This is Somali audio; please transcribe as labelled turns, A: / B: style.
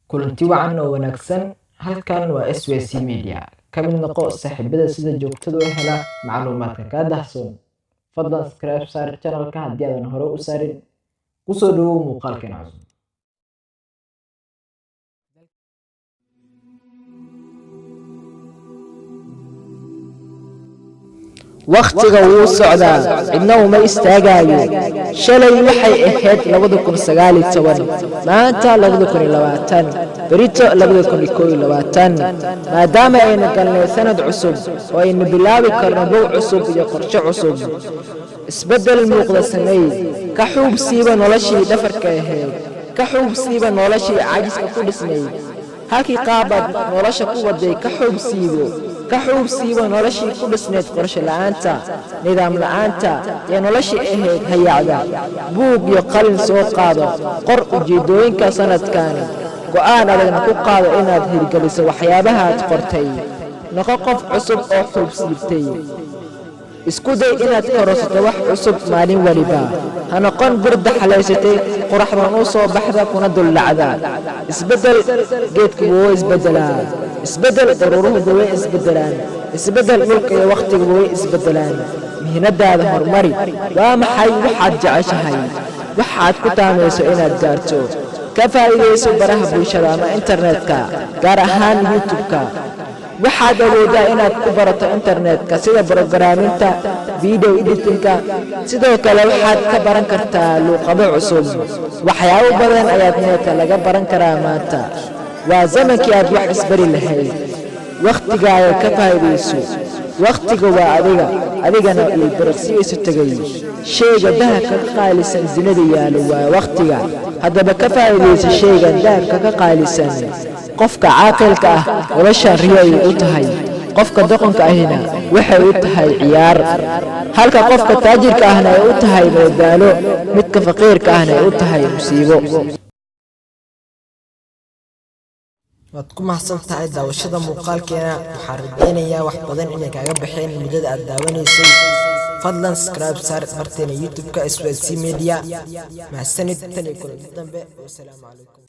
A: kulanti wacan oo wanaagsan. Halkan waa SWC Media, ka mid noqo saaxiibada sida joogtada u hela macluumaadka ka dahsoon. Fadlan subscribe saar channelka haddii aadan hore u saarin. Ku soo dhawow muuqaalkan cusub.
B: waqtiga wuu socdaa cidna uma istaagayo. shalay waxay ahayd 2019, maanta 2020, berito 2021. maadaama aynu galnay sanad cusub oo aynu bilaabi karno bow cusub iyo qorshe cusub. isbeddel muuqda sameey, ka xuubsiiba noloshii dhafarka ahayd, ka xuubsiiba noloshii caajiska ku dhisnay. halkii qaabad nolosha ku waday ka xuubsiiba noloshii ku dhisneed qorshe la'aanta, nidaam la'aanta iyo noloshii ahayd hayacda. buug iyo qalin soo qaado, qor ujeedooyinka sanadkan, go'aan adagna ku qaado inaad hirgeliso waxyaabahaad qortay. noqo qof cusub oo xuubsiibtay. isku day inaad kororsato wax cusub maalin waliba. ha noqon burda xalaysatay qoraxdan u soo baxda kuna duldhacda. isbeddel geedku wuu isbeddelaa, isbeddel daruuruhu way isbeddelaan, isbeddel dhulka iyo wakhtigu way isbeddelaan. mihnadaada horumari. waa maxay waxaad jeceshahay, waxaad ku taamayso inaad gaarto? ka faa'iidayso baraha bulshada ama internetka, gaar ahaan YouTube-ka. waxaad awoodaa inaad ku barato internetka sida programinta, video editingka. sidoo kale waxaad ka baran kartaa luuqado cusub. waxyaabo badan ayaad neeta laga baran karaa maanta. waa zamankii aad wax isbari lahayd. wakhtigaaga ka faa'iidayso. wakhtiga waa adigana uu baraqsigiisu tegay. shayga dahabka ka qaalisan dunida yaalo waa wakhtiga. haddaba ka faa'iidayso shaygan dahabka ka qaalisan. qofka caaqilka ah nolosha riyo ay u tahay, qofka doqonka ahina waxay u tahay ciyaar. halka qofka taajirka ahna ay u tahay madadaalo, midka faqiirka ahna ay u tahay musiibo. waad ku mahadsantahay daawashada muuqaalkeena. waxaan rajaynayaa wax badan inay kaaga baxeen muddada aad daawanaysay. fadlan subscribe saar barteena YouTube-ka SWC Media. mahadsanid tan iyo kulanti dambe. wassalaamu calaykum.